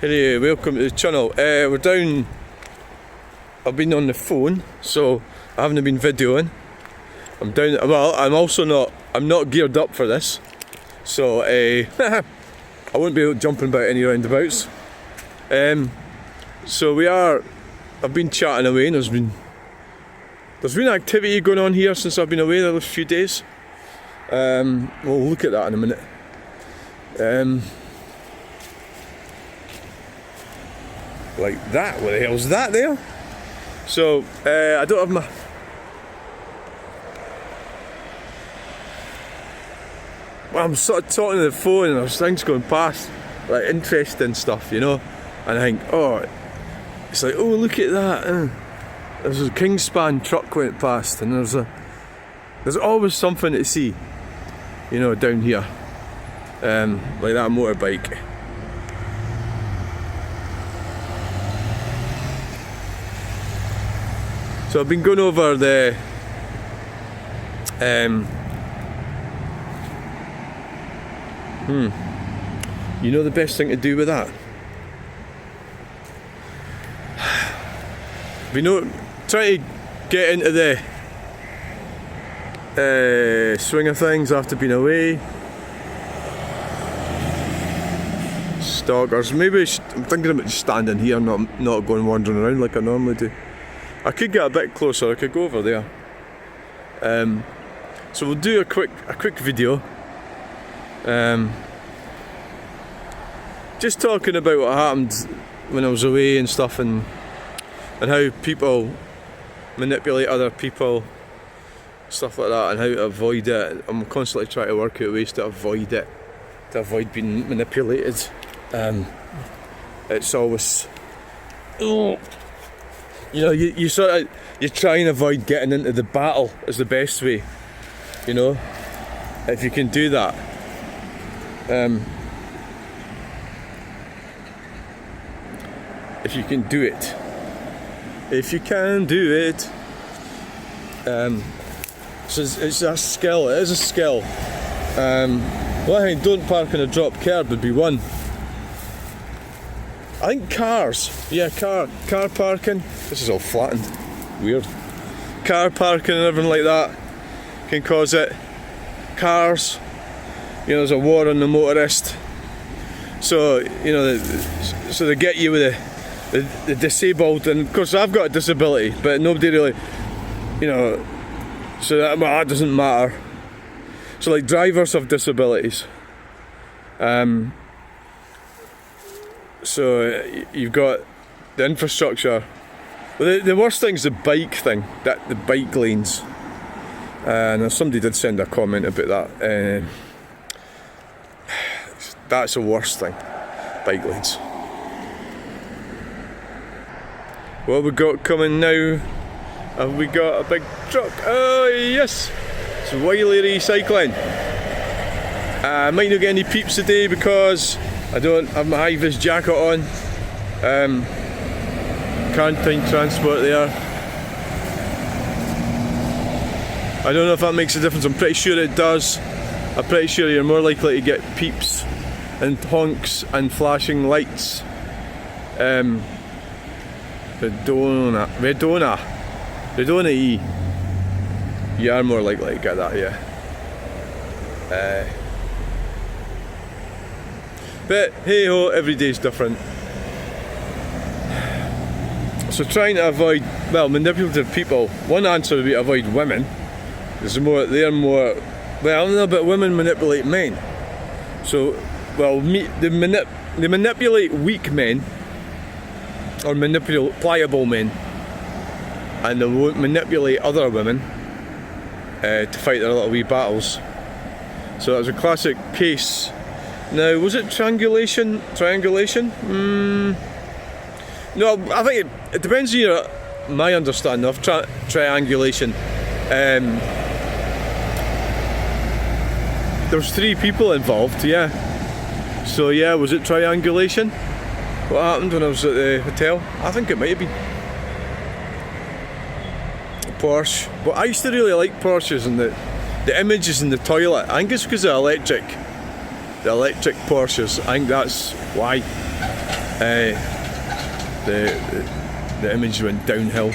Anyway, welcome to the channel. We're down. I've been on the phone, so I haven't been videoing. I'm down. Well, I'm also not. I'm not geared up for this, so I won't be jumping about any roundabouts. So we are. I've been chatting away, and there's been activity going on here since I've been away the last few days. We'll look at that in a minute. Like that, what the hell's that there? So, I don't have my... Well, I'm sort of talking to the phone and there's things going past, like interesting stuff, you know? And I think, oh, it's like, oh, look at that. There's a Kingspan truck went past and there's always something to see, you know, down here. Like that motorbike. So I've been going over the you know the best thing to do with that? We know, trying to get into the swing of things after being away. Stalkers, maybe I'm thinking about just standing here, not going wandering around like I normally do. I could get a bit closer, I could go over there. So we'll do a quick video. Just talking about what happened when I was away and stuff, and how people manipulate other people, stuff like that, and how to avoid it. I'm constantly trying to work out ways to avoid it, to avoid being manipulated. It's always, you know, you try and avoid getting into the battle is the best way, you know, if you can do that. If you can do it. If you can do it. So it's a skill, it is a skill. Well, I think don't park on a drop curb would be one. I think cars, yeah, car parking. This is all flattened, weird. Car parking and everything like that can cause it. Cars, you know, there's a war on the motorist. So, you know, so they get you with the disabled, and of course I've got a disability, but nobody really, you know, so that doesn't matter. So like drivers have disabilities. So you've got the infrastructure. Well, the worst thing's the bike thing, the bike lanes. And somebody did send a comment about that. That's the worst thing, bike lanes. What have we got coming now? Have we got a big truck? Oh yes! It's Wiley Recycling. I might not get any peeps today because I don't have my high-vis jacket on. Can't find transport there. I don't know if that makes a difference. I'm pretty sure it does. I'm pretty sure you're more likely to get peeps and honks and flashing lights. Redona E. You are more likely to get that, yeah. But hey ho, every day's different. So trying to avoid, well, manipulative people. One answer would be avoid women. They're more, well, no, but women manipulate men. So, well, they manipulate weak men, or pliable men, and they won't manipulate other women to fight their little wee battles. So that was a classic case. Now, was it triangulation? No, I think it depends on my understanding of triangulation. There was 3 people involved, yeah. So yeah, was it triangulation? What happened when I was at the hotel? I think it might have been Porsche. But I used to really like Porsches and the images in the toilet. I think it's because of the electric Porsches. I think that's why. The image went downhill.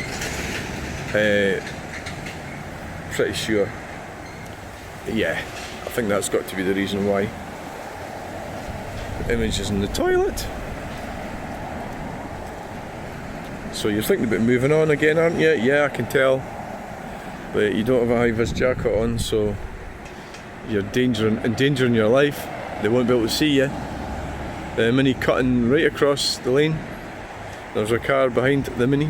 Pretty sure. Yeah, I think that's got to be the reason why. The image is in the toilet. So you're thinking about moving on again, aren't you? Yeah, I can tell. But you don't have a high-vis jacket on, so you're endangering your life. They won't be able to see you. The Mini cutting right across the lane. There's a car behind the Mini.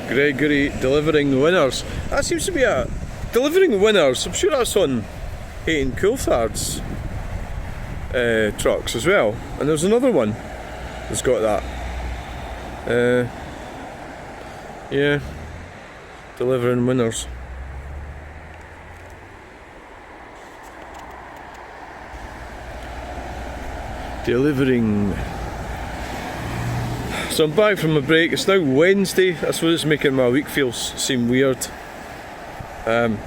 Gregory delivering winners. That seems to be a delivering winners. I'm sure that's on Hayton Coulthard's trucks as well. And there's another one that's got that. Yeah, delivering winners. Delivering. So I'm back from a break. It's now Wednesday. I suppose it's making my week seem weird. I'm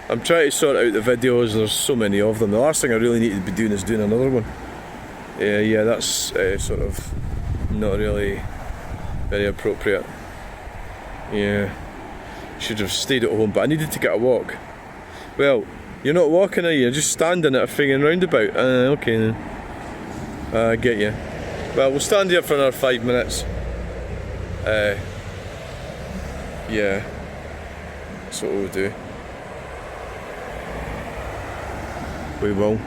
trying to sort out the videos. There's so many of them. The last thing I really need to be doing is doing another one. Yeah, that's sort of not really very appropriate. Yeah, should have stayed at home, but I needed to get a walk. Well, you're not walking, are you? You're just standing at a friggin' roundabout. Okay then. I get you. Well, we'll stand here for another 5 minutes. Yeah, that's what we'll do. We will.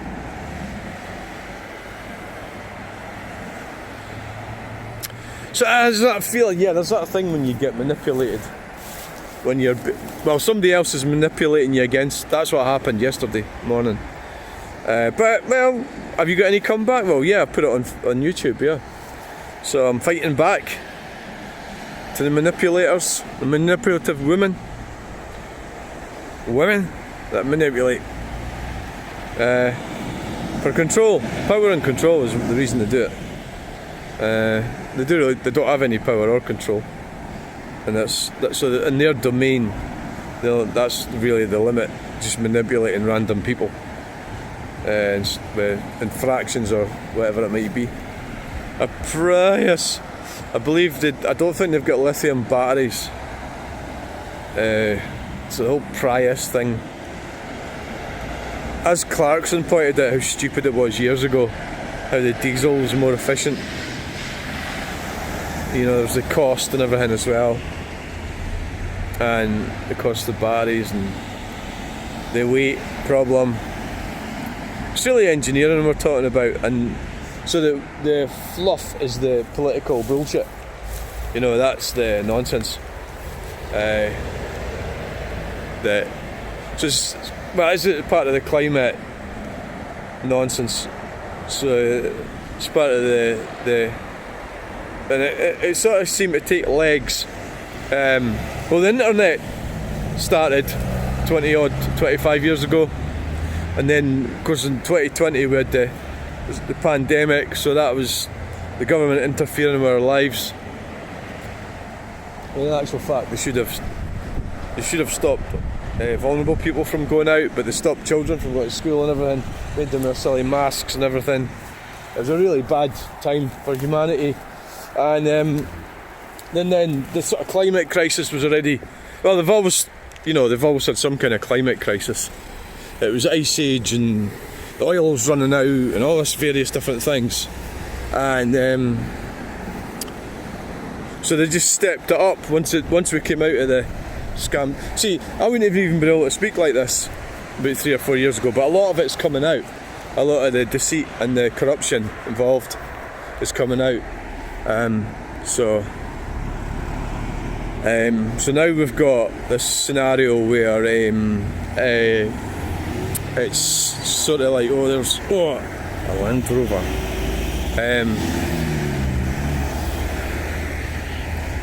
So does that feel? Yeah, there's that thing when you get manipulated. When you're, well, somebody else is manipulating you against. That's what happened yesterday morning. But, well, have you got any comeback? Well, yeah, I put it on YouTube, yeah. So I'm fighting back to the manipulators, the manipulative women that manipulate for control. Power and control is the reason they do it. They don't have any power or control, and that's so in their domain. That's really the limit. Just manipulating random people. In fractions or whatever it might be. A Prius. I believe I don't think they've got lithium batteries. It's the whole Prius thing. As Clarkson pointed out how stupid it was years ago, how the diesel was more efficient. You know, there's the cost and everything as well, and the cost of batteries and the weight problem. It's really engineering we're talking about, and so the fluff is the political bullshit. You know, that's the nonsense. Is it part of the climate nonsense? So it's part of the and it sort of seemed to take legs. Well, the internet started 25 years ago. And then, of course, in 2020 we had the pandemic, so that was the government interfering with our lives. Well, in actual fact, they should have stopped vulnerable people from going out, but they stopped children from going to school and everything, made them wear silly masks and everything. It was a really bad time for humanity. And then the sort of climate crisis was already, well, they've always had some kind of climate crisis. It was ice age and the oil was running out and all this various different things, and so they just stepped it up once we came out of the scam. See, I wouldn't have even been able to speak like this about 3 or 4 years ago, but a lot of it's coming out. A lot of the deceit and the corruption involved is coming out. So now we've got this scenario where it's sort of like, there's a Land Rover,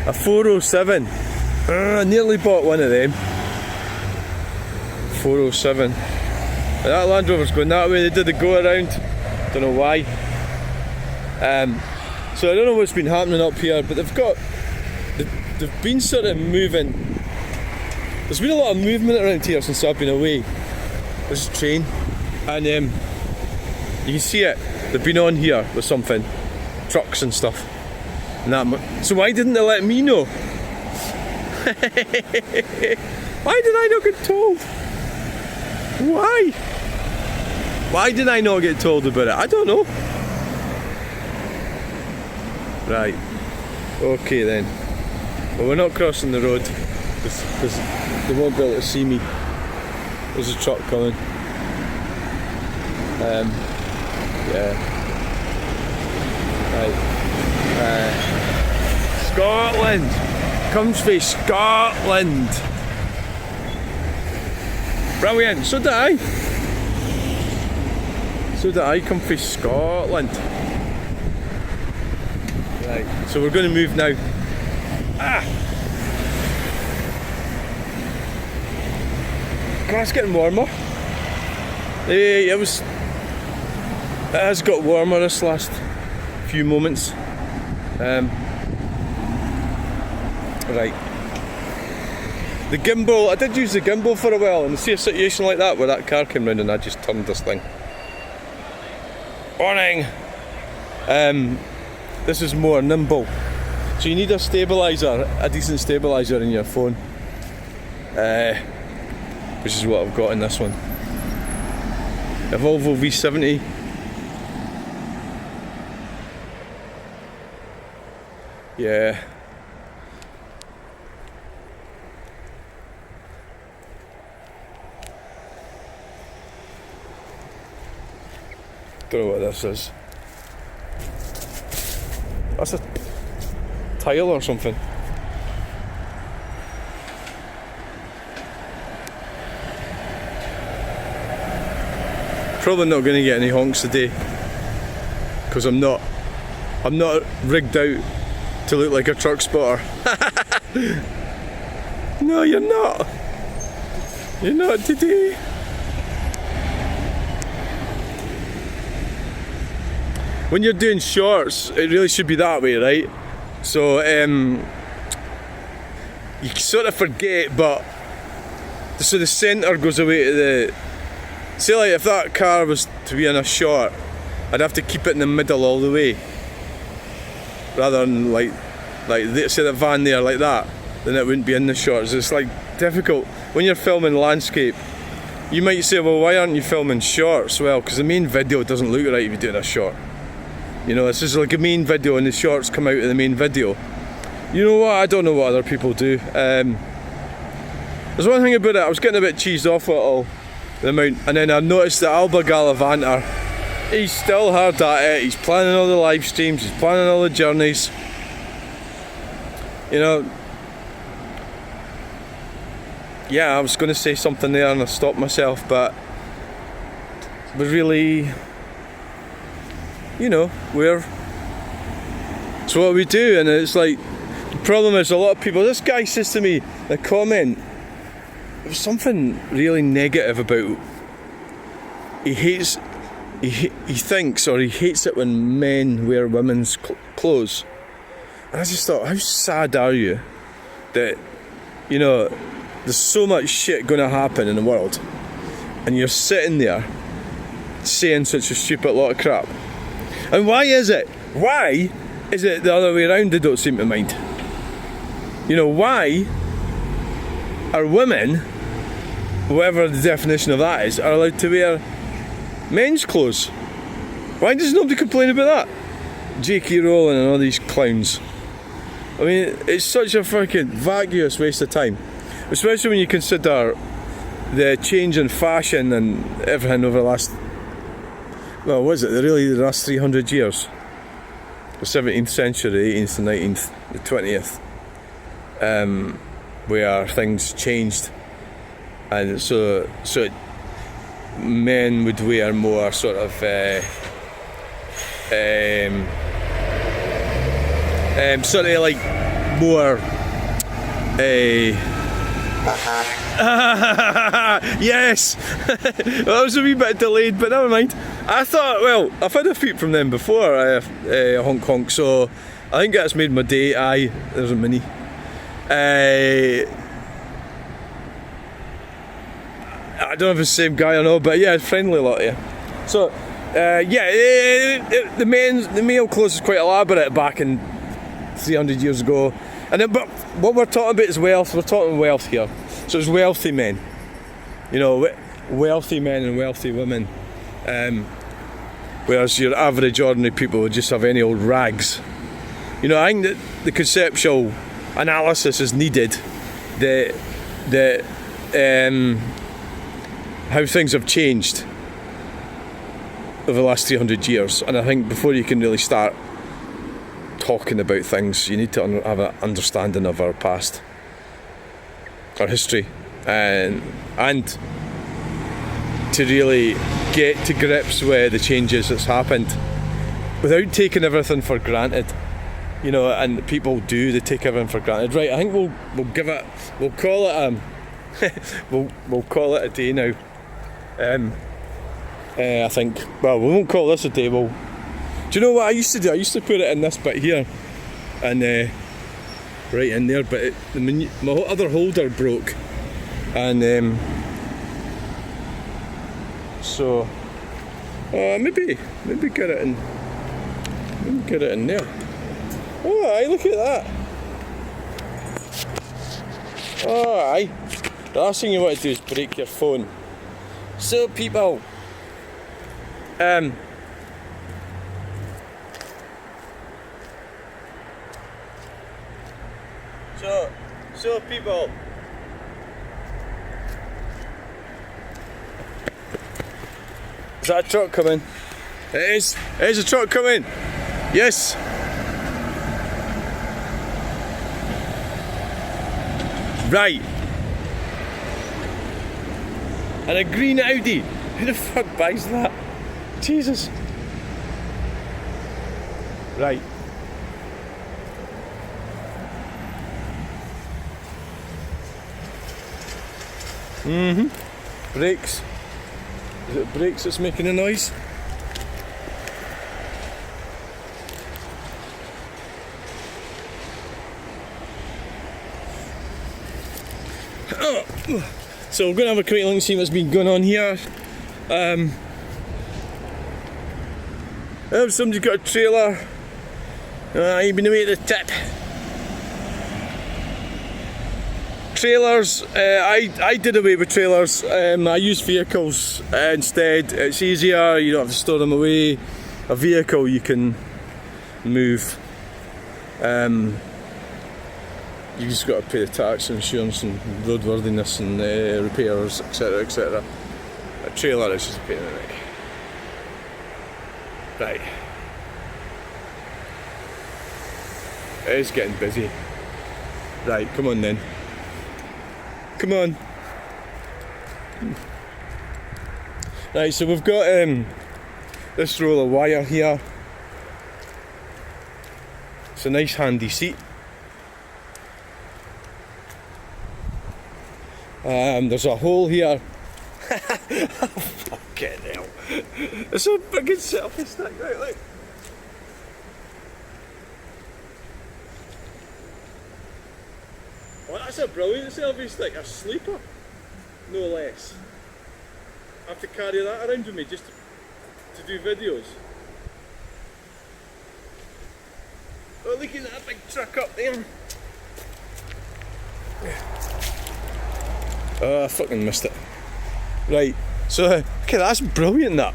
a 407. I nearly bought one of them. 407. And that Land Rover's going that way. They did the go around. Don't know why. So I don't know what's been happening up here, but they've been sort of moving. There's been a lot of movement around here since I've been away. There's a train, and you can see it. They've been on here with something, trucks and stuff. And that. So why didn't they let me know? Why did I not get told? Why? Why did I not get told about it? I don't know. Right. Okay then. Well, we're not crossing the road because they won't be able to see me. There's a truck coming. Yeah. Right. Scotland. Comes from Scotland. Brilliant. So did I. So did I come from Scotland. Right. So we're going to move now. God, it's getting warmer. It has got warmer this last few moments. Right. The gimbal, I did use the gimbal for a while, and see a situation like that where that car came round and I just turned this thing. Warning! This is more nimble. So you need a stabiliser, a decent stabiliser in your phone. Which is what I've got in this one. A Volvo V70. Yeah. Don't know what this is. That's a tile or something. Probably not going to get any honks today because I'm not rigged out to look like a truck spotter. No, you're not. You're not today. When you're doing shorts, it really should be that way, right? So you sort of forget, but so the centre goes away to the. Say like if that car was to be in a short, I'd have to keep it in the middle all the way, rather than like say the van there like that, then it wouldn't be in the shorts. It's like difficult when you're filming landscape. You might say, well, why aren't you filming shorts? Well, because the main video doesn't look right if you're doing a short. You know, this is like a main video and the shorts come out of the main video. You know what, I don't know what other people do. There's one thing about it, I was getting a bit cheesed off at all, the amount, and then I noticed that Alba Galavanter, he's still hard at it, he's planning all the live streams, he's planning all the journeys. You know, yeah, I was going to say something there and I stopped myself, but really, you know, it's what we do. And it's like, the problem is a lot of people, this guy says to me in a comment, there's something really negative about, he thinks or he hates it when men wear women's clothes. And I just thought, how sad are you that, you know, there's so much shit going to happen in the world and you're sitting there saying such a stupid lot of crap. And why is it? Why is it the other way around they don't seem to mind? You know, why are women, whatever the definition of that is, are allowed to wear men's clothes? Why does nobody complain about that? J.K. Rowling and all these clowns. I mean, it's such a fucking vacuous waste of time. Especially when you consider the change in fashion and everything over the last, well, what is it, really the last 300 years? The 17th century, the 18th, the 19th, the 20th, where things changed. And so men would wear more sort of sort of like more yes. Well, that was a wee bit delayed, but never mind. I thought, well, I've had a feat from them before, honk honk, so I think that's made my day. Aye, there's a mini. I don't know if it's the same guy or not, but yeah, it's friendly lot, yeah. So, the male clothes is quite elaborate back in 300 years ago. And then, but what we're talking about is wealth. We're talking wealth here. So it's wealthy men. You know, wealthy men and wealthy women. Whereas your average ordinary people would just have any old rags. You know, I think that the conceptual analysis is needed. How things have changed over the last 300 years, and I think before you can really start talking about things, you need to have an understanding of our past, our history, and to really get to grips with the changes that's happened without taking everything for granted. You know, and people do, they take everything for granted. Right, I think we'll call it we'll call it a day now. I think, well, we won't call this a day. Do you know what I used to do? I used to put it in this bit here and right in there, but my other holder broke, and so maybe get it in. Maybe get it in there. Oh, aye, look at that. Oh, aye. The last thing you want to do is break your phone. So, people, so people, is that a truck coming? It is. It is a truck coming. Yes. Right. And a green Audi. Who the fuck buys that? Jesus. Right. Brakes. Is it brakes that's making a noise? So we're going to have a quick look and see what's been going on here. Somebody's got a trailer. You've been away at the tip. Trailers, I did away with trailers. I use vehicles instead. It's easier, you don't have to store them away. A vehicle you can move. You just got to pay the tax, insurance and roadworthiness and repairs, etc, etc. A trailer is just a pain in the neck. Right. It is getting busy. Right, come on then. Come on. Right, so we've got this roll of wire here. It's a nice handy seat. There's a hole here. Fucking hell. It's a fucking selfie stick, right, look. Oh, that's a brilliant selfie stick, a sleeper, no less. I have to carry that around with me just to do videos. Oh, look at that big truck up there. Oh, I fucking missed it. Right, so look at that, that's brilliant that.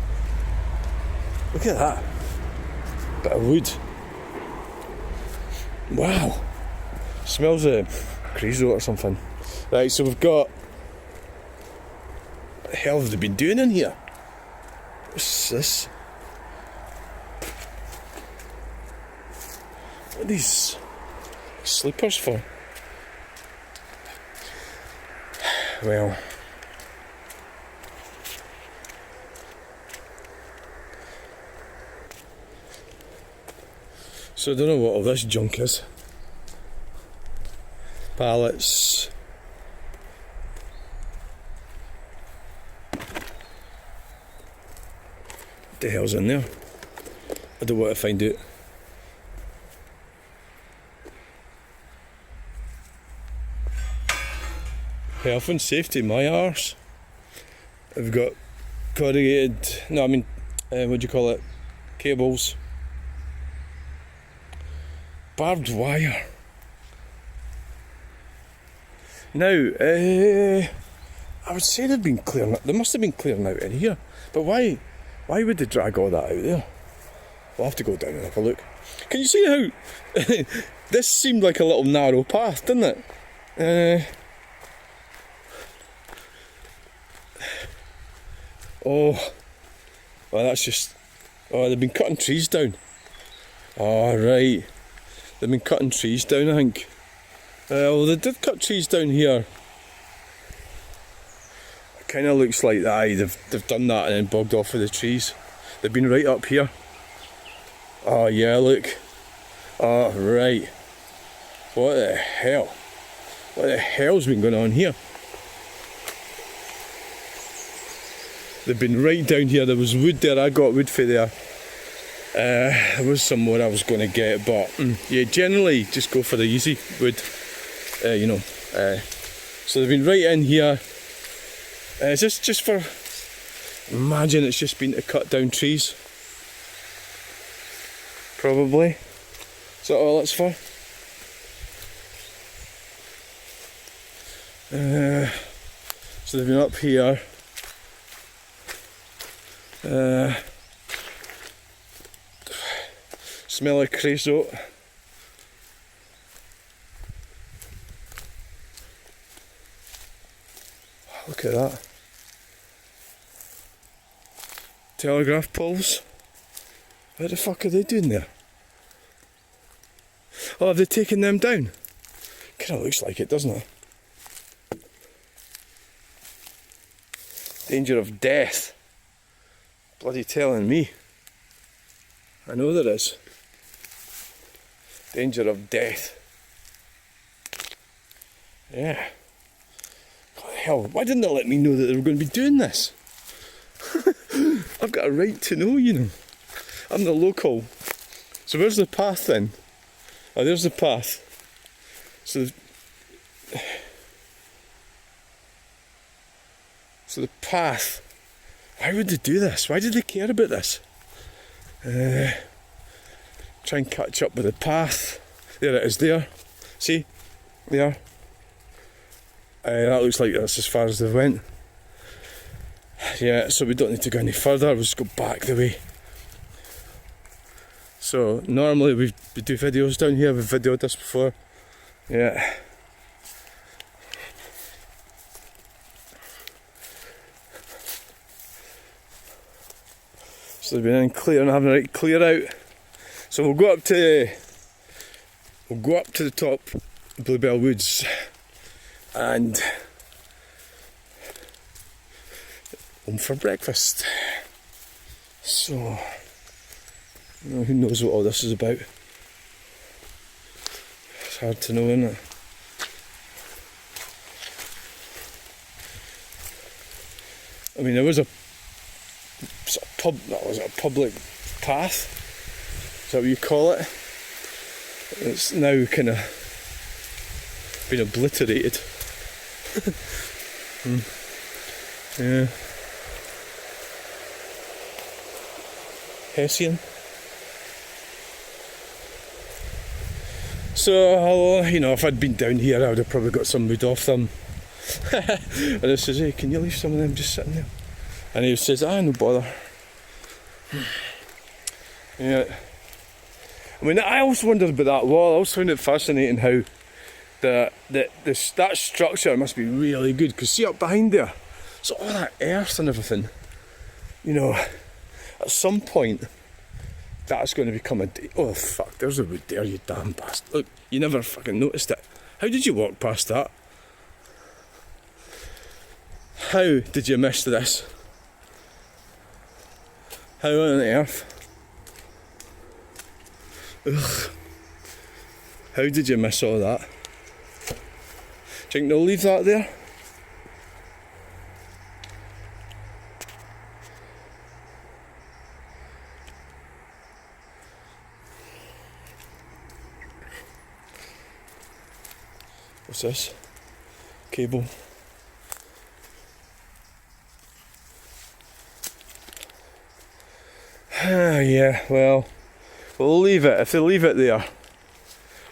Look at that. Bit of wood. Wow. Smells of Creosote or something. Right, so we've got... What the hell have they been doing in here? What's this? What are these sleepers for? Well, so I don't know what all this junk is. Pallets. What the hell's in there? I don't want to find out. Health and safety, my arse. We've got corrugated, no I mean, what do you call it, cables, barbed wire. Now, I would say they've been clearing it, they must have been clearing out in here, but why would they drag all that out there? We'll have to go down and have a look. Can you see how this seemed like a little narrow path, didn't it? Oh, well that's just, oh they've been cutting trees down. Oh right, they've been cutting trees down I think. Well they did cut trees down here. It kind of looks like that, they've done that and then bogged off with the trees. They've been right up here. Oh yeah, look. Oh right. What the hell? What the hell's been going on here? They've been right down here. There was wood there, I got wood for there. There was some more I was going to get, but yeah, generally just go for the easy wood, you know. So they've been right in here. Just for, imagine it's just been to cut down trees. Probably. Is that all it's for? So they've been up here. Smell of creosote. Look at that. Telegraph poles. What the fuck are they doing there? Oh, have they taken them down? Kinda looks like it, doesn't it? Danger of death. Bloody telling me. I know there is. Danger of death. Yeah. God, hell, why didn't they let me know that they were going to be doing this? I've got a right to know, you know. I'm the local. So where's the path then? Oh, there's the path. So the path. Why would they do this? Why did they care about this? Try and catch up with the path. There it is there. See? There. That looks like that's as far as they went. Yeah, so we don't need to go any further. We'll just go back the way. So normally we do videos down here. We've videoed this before. Yeah. So they've been in clear and having a right clear out. So we'll go up to the top of Bluebell Woods and home for breakfast. So who knows what all this is about? It's hard to know, isn't it? I mean, there was a sort of public path. Is that what you call it? It's now kind of been obliterated. Yeah. Hessian. So, you know, if I'd been down here, I would have probably got some wood off them. And it says, hey, can you leave some of them just sitting there? And he says, no bother. Yeah. I mean, I always wondered about that wall. I always found it fascinating how that structure must be really good. Because see up behind there, so all that earth and everything, you know, at some point, that's going to become a... Oh, fuck, there's a wood there, you damn bastard. Look, you never fucking noticed it. How did you walk past that? How did you miss this? How on earth? Ugh. How did you miss all that? Do you think they'll leave that there? What's this? Cable. Yeah, well, we'll leave it. If they leave it there,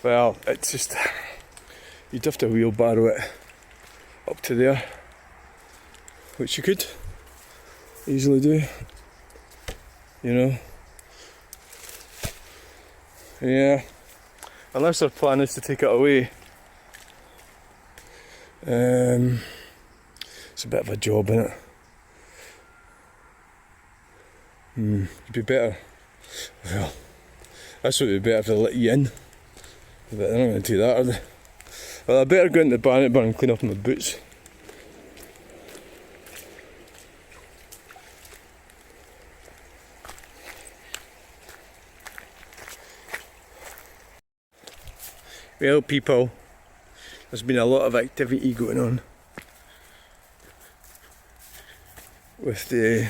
well, it's just, you'd have to wheelbarrow it up to there, which you could easily do, you know. Yeah, unless their plan is to take it away. It's a bit of a job, innit? It'd be better. Well, that's what would be better if they let you in. But they're not going to do that, are they? Well, I better go into the Bannockburn and clean up my boots. Well, people, there's been a lot of activity going on with the...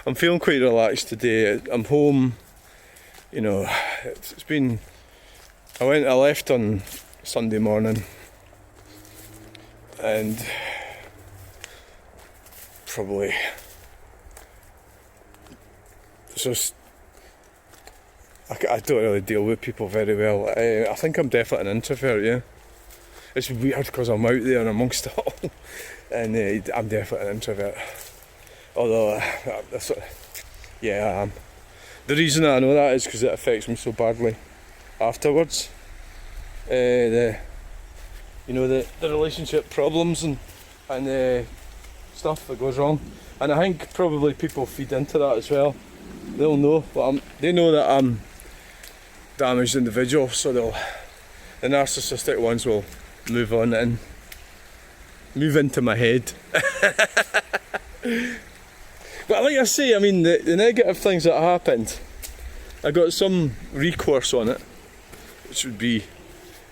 I'm feeling quite relaxed today. I'm home, you know. It's been... I left on Sunday morning, and probably it's just I don't really deal with people very well. I think I'm definitely an introvert, yeah. It's weird because I'm out there and amongst it all, and I'm definitely an introvert. Although, yeah, I am. The reason I know that is because it affects me so badly afterwards. The relationship problems and stuff that goes wrong, and I think probably people feed into that as well. They'll know, they know that I'm a damaged individual, so the narcissistic ones will move on and move into my head. But like I say, I mean, the negative things that happened, I got some recourse on it, which would be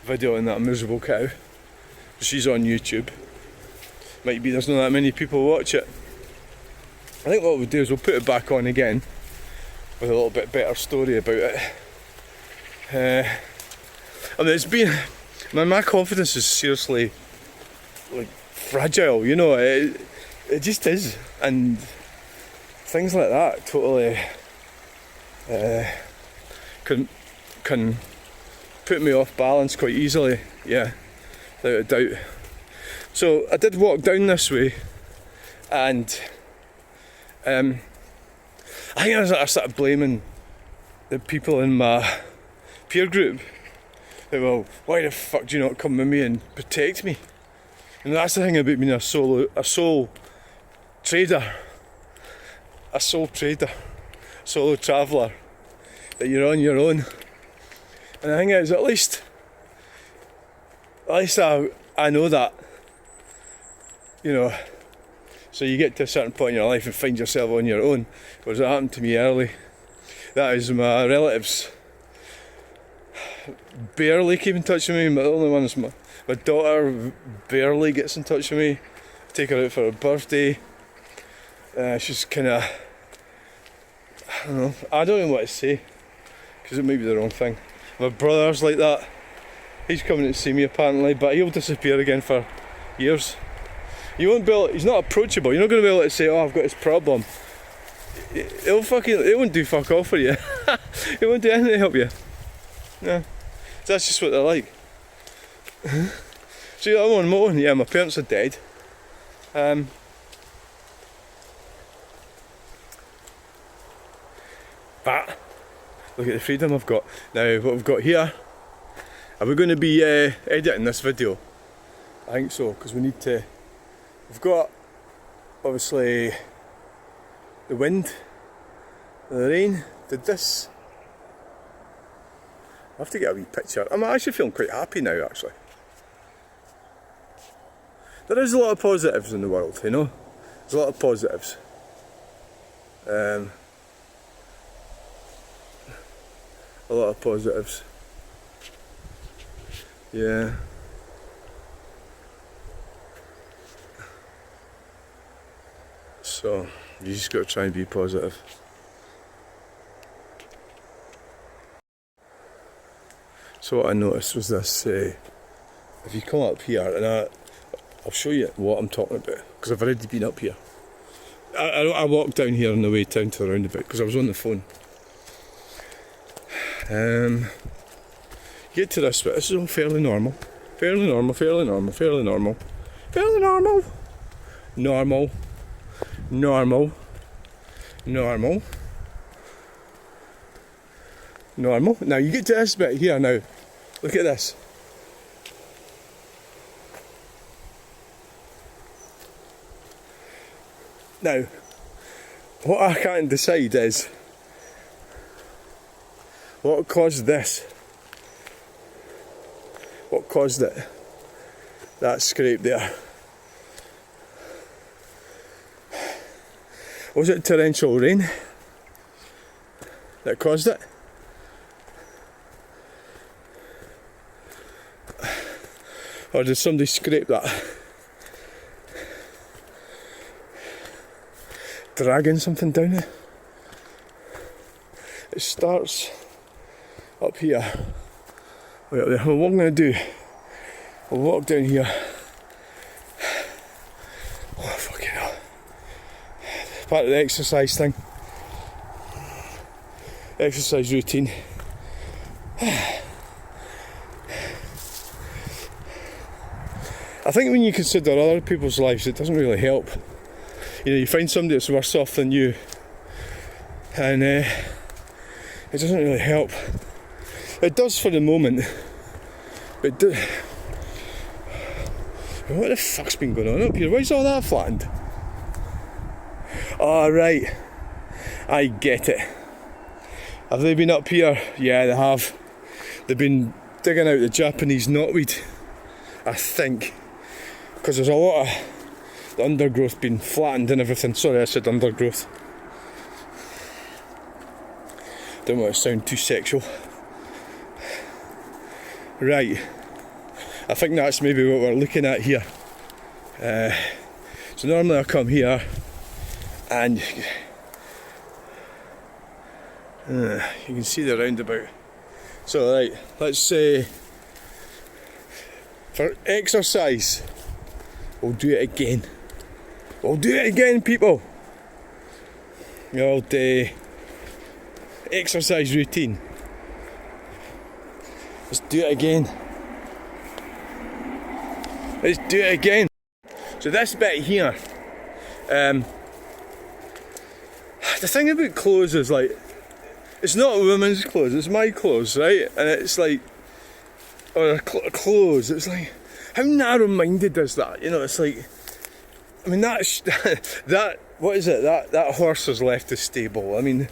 videoing that miserable cow. She's on YouTube. Might be there's not that many people watch it. I think what we'll do is we'll put it back on again with a little bit better story about it. I mean, it's been... my confidence is seriously, like, fragile, you know, it just is. And things like that totally can put me off balance quite easily, yeah, without a doubt. So I did walk down this way, and I think I started blaming the people in my peer group. Like, well, why the fuck do you not come with me and protect me? And that's the thing about being a sole trader, solo traveller, that you're on your own. And the thing is, at least I know that, you know. So you get to a certain point in your life and find yourself on your own. Whereas it happened to me early. That is, my relatives barely keep in touch with me. The only one is my daughter barely gets in touch with me. I take her out for her birthday. She's kind of, I don't know, I don't even know what to say, because it might be the wrong thing. My brother's like that. He's coming to see me apparently, but he'll disappear again for years. You won't be able, he's not approachable. You're not going to be able to say, oh, I've got this problem. It won't do fuck all for you. It won't do anything to help you. Yeah. So that's just what they're like. So I'm on my own. Yeah, my parents are dead. But look at the freedom I've got. Now what we've got here, are we going to be editing this video? I think so, because we need to, we've got obviously the wind, the rain, did this. I have to get a wee picture. I'm actually feeling quite happy now, actually. There is a lot of positives in the world, you know. There's a lot of positives. A lot of positives. Yeah. So, you just got to try and be positive. So what I noticed was this, if you come up here, and I'll show you what I'm talking about, because I've already been up here. I walked down here on the way down to the roundabout because I was on the phone. Get to this bit. This is all fairly normal. Fairly normal. Now you get to this bit here now. Look at this. Now, what I can't decide is what caused this. What caused it? That scrape there. Was it torrential rain that caused it? Or did somebody scrape that? Dragging something down it. It starts up here. Wait up there. Well, what I'm going to do, I'll walk down here. Oh, fucking hell. Part of the exercise thing. Exercise routine. I think when you consider other people's lives, it doesn't really help. You know, you find somebody that's worse off than you, and it doesn't really help. It does for the moment, but what the fuck's been going on up here? Why's all that flattened? Oh, right, I get it. Have they been up here? Yeah, they have. They've been digging out the Japanese knotweed, I think, because there's a lot of the undergrowth being flattened and everything. Sorry, I said undergrowth. Don't want to sound too sexual. Right, I think that's maybe what we're looking at here. So normally I come here and you can see the roundabout. So right, let's say for exercise, we'll do it again. We'll do it again, people. The old exercise routine. Let's do it again. Let's do it again. So this bit here, the thing about clothes is like, it's not women's clothes, it's my clothes, right? And it's like, or clothes, it's like, how narrow-minded is that? You know, it's like, I mean, that's, that, what is it? That horse has left the stable. I mean,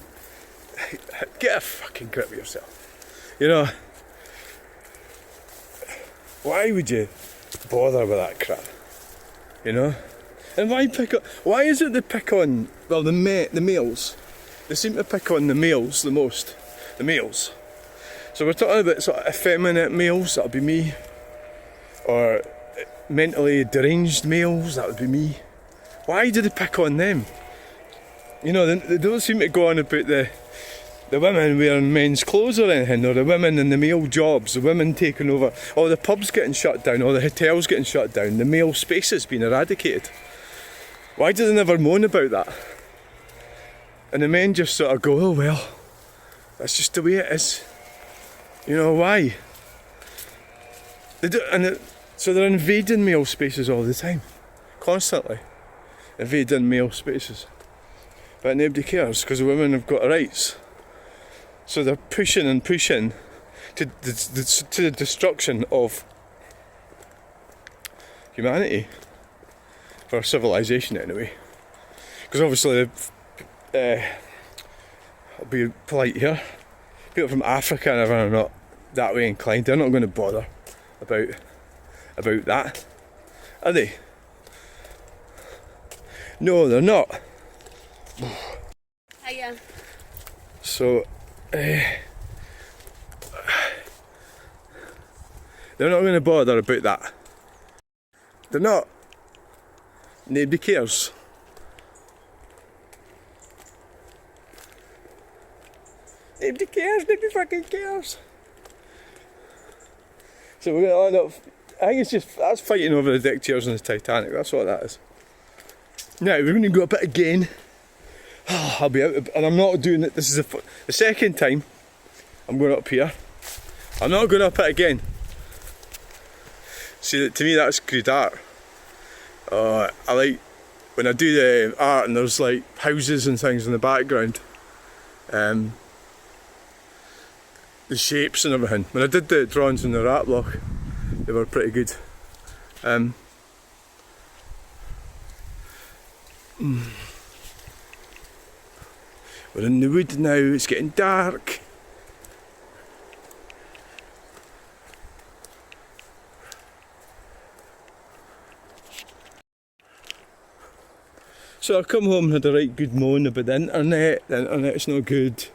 get a fucking grip of yourself. You know? Why would you bother with that crap? You know? And why is it they pick on, well, the males? They seem to pick on the males the most. The males. So we're talking about sort of effeminate males, that would be me. Or mentally deranged males, that would be me. Why do they pick on them? You know, they don't seem to go on about the women wearing men's clothes or anything, or the women in the male jobs, the women taking over, or the pubs getting shut down, or the hotels getting shut down, the male spaces being eradicated. Why do they never moan about that? And the men just sort of go, oh well, that's just the way it is. You know, why? They do, so they're invading male spaces all the time, constantly invading male spaces, but nobody cares because the women have got rights. So they're pushing and pushing to the destruction of humanity, for civilization anyway. Because obviously, I'll be polite here, people from Africa and everyone are not that way inclined. They're not going to bother about that, are they? No, they're not. Hiya. So they're not going to bother about that. They're not. Nobody cares. Nobody cares. Nobody fucking cares. So we're going to end up. I think it's just, that's fighting over the deck chairs on the Titanic. That's what that is. Now we're going to go up it again. I'll be out, and I'm not doing it. This is the second time I'm going up here. I'm not going up it again. See, to me that's good art. I like when I do the art and there's like houses and things in the background. The shapes and everything. When I did the drawings in the art block, they were pretty good. We're in the wood now, it's getting dark. So I come home and had a right good moan about the internet. The internet's no good.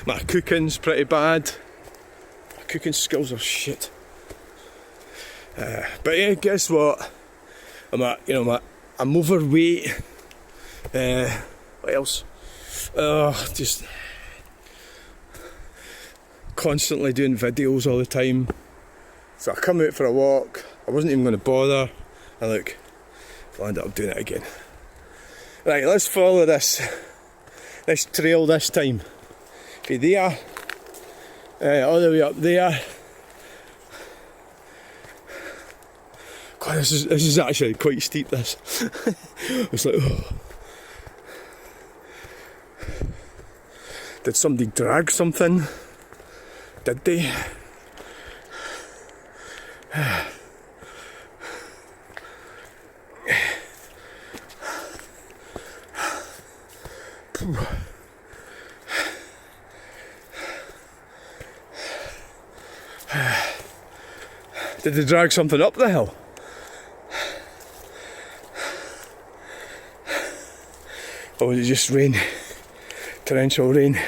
My cooking's pretty bad. My cooking skills are shit. But yeah, guess what? I'm overweight. What else? Just constantly doing videos all the time. So I come out for a walk. I wasn't even going to bother. And look, I'll end up doing it again. Right, let's follow this trail this time. Okay, there, all the way up there. God, this is actually quite steep. This. It's like, oh. Did somebody drag something? Did they? Did they drag something up the hill? Or was it just rain? Torrential rain?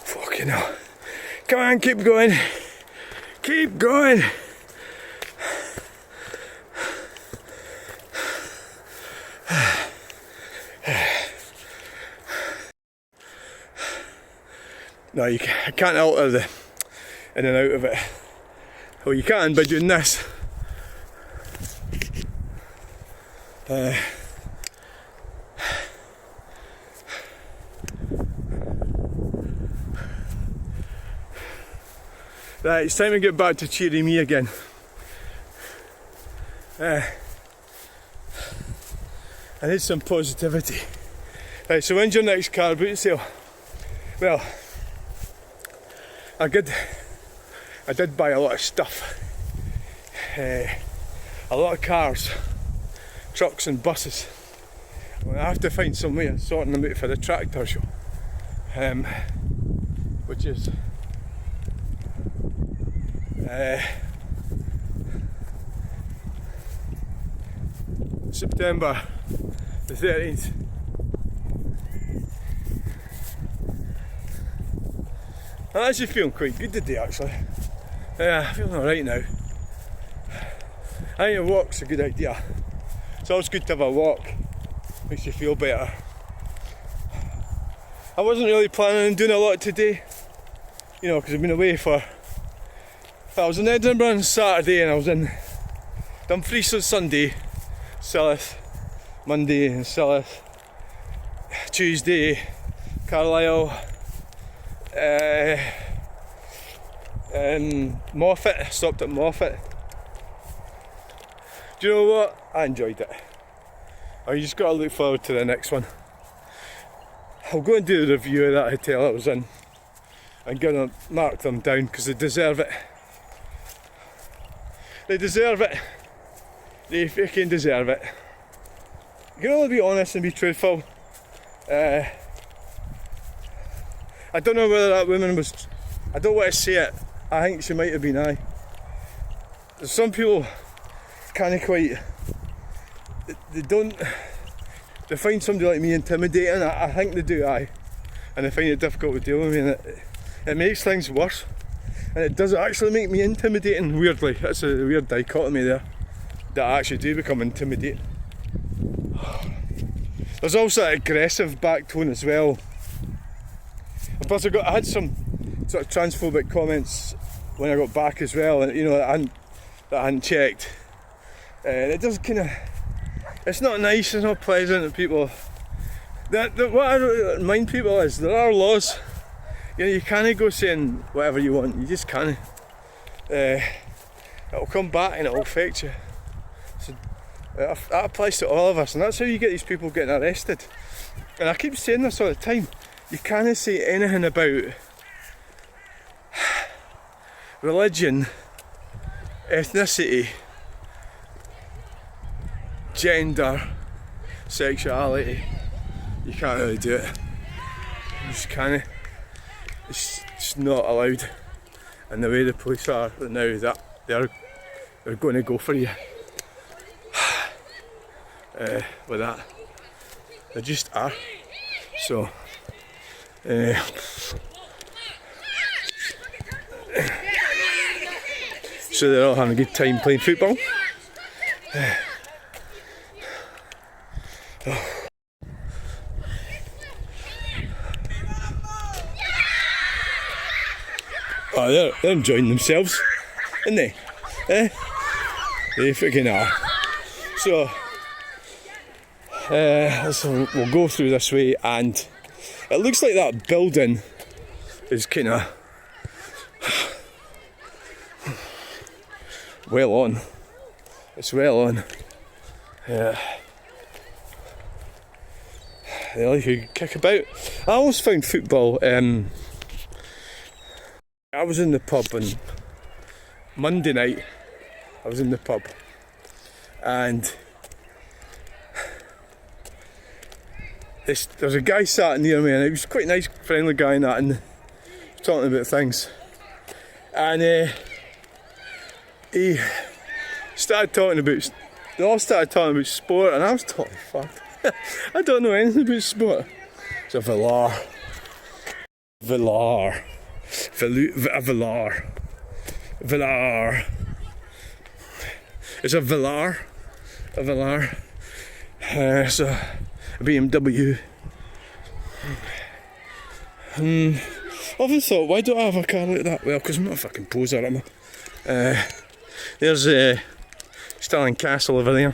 Fucking hell. Come on, keep going. Keep going. No, I can't alter the in and out of it. Well, you can by doing this. Right, it's time to get back to cheery me again. I need some positivity. Right, so when's your next car boot sale? Well, I did buy a lot of stuff. A lot of cars, trucks and buses. Well, I have to find some way of sorting them out for the tractor show. Which is September the 13th. I'm actually feeling quite good today, actually. Yeah, I'm feeling alright now. I think a walk's a good idea. It's always good to have a walk. Makes you feel better. I wasn't really planning on doing a lot today, you know, because I've been away for... I was in Edinburgh on Saturday and I was in Dumfries on Sunday, Silith, Monday and Silith, Tuesday, Carlisle, Moffat, stopped at Moffat. Do you know what? I enjoyed it. You just got to look forward to the next one. I'll go and do the review of that hotel I was in. I'm going to mark them down because they deserve it. They deserve it. They fucking deserve it. You can only be honest and be truthful. I don't know whether that woman was... I don't want to say it. I think she might have been aye. Some people can't quite... They don't... They find somebody like me intimidating. I think they do, aye. And they find it difficult to deal with me, and it makes things worse. And it does actually make me intimidating, weirdly. That's a weird dichotomy there. That I actually do become intimidating. There's also that aggressive back tone as well. Plus I had some sort of transphobic comments when I got back as well, and you know, that I hadn't checked. And it does kind of, it's not nice, it's not pleasant, and people, what I remind people is there are laws. You know, you can't go saying whatever you want, you just can't. It'll come back and it'll affect you. So that applies to all of us, and that's how you get these people getting arrested. And I keep saying this all the time, you can't say anything about religion, ethnicity, gender, sexuality. You can't really do it. You just can't. It's just not allowed. And the way the police are now, that they're going to go for you with that. They just are. So so they're all having a good time playing football. Oh, they're enjoying themselves, aren't they? They freaking are. So we'll go through this way, and it looks like that building is kind of well on. It's well on. Yeah. They like to kick about. I always found football. I was in the pub on Monday night. I was in the pub, and there's a guy sat near me, and he was quite a nice, friendly guy, and that, and talking about things. And he started talking about. They all started talking about sport, and I was totally fucked. I don't know anything about sport. It's a Villar. It's a Villar. It's a BMW. I've often thought, why don't I have a car like that? Well, because I'm not a fucking poser, am I? There's Stirling Castle over there.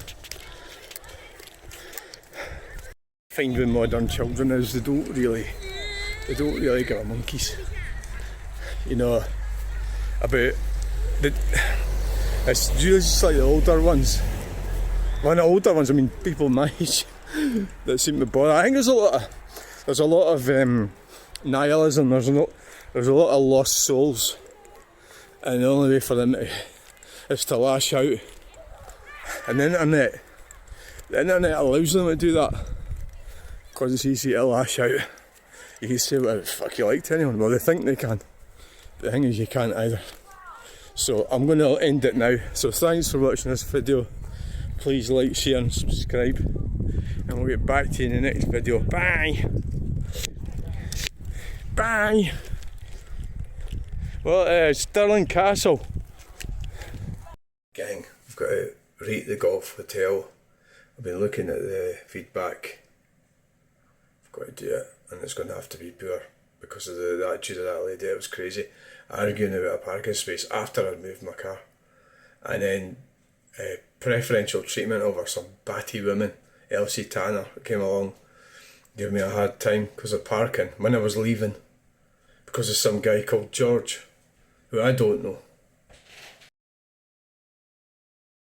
Find with modern children is they don't really give a monkeys. You know, about it's usually just like the older ones. Well, the older ones, I mean people my age that seem to bother. I think there's a lot of nihilism. There's a lot of lost souls, and the only way for them is to lash out. And the internet allows them to do that because it's easy to lash out. You can say whatever the fuck you like to anyone. Well, they think they can. The thing is, you can't either. So I'm going to end it now. So thanks for watching this video. Please like, share and subscribe. And we'll get back to you in the next video. Bye! Bye! Well, Stirling Castle. Gang, I've got to rate the Golf Hotel. I've been looking at the feedback. I've got to do it. And it's going to have to be poor because of the attitude of that lady. It was crazy. Arguing about a parking space after I'd moved my car. And then preferential treatment over some batty woman, Elsie Tanner, that came along, gave me a hard time because of parking when I was leaving. Because of some guy called George, who I don't know.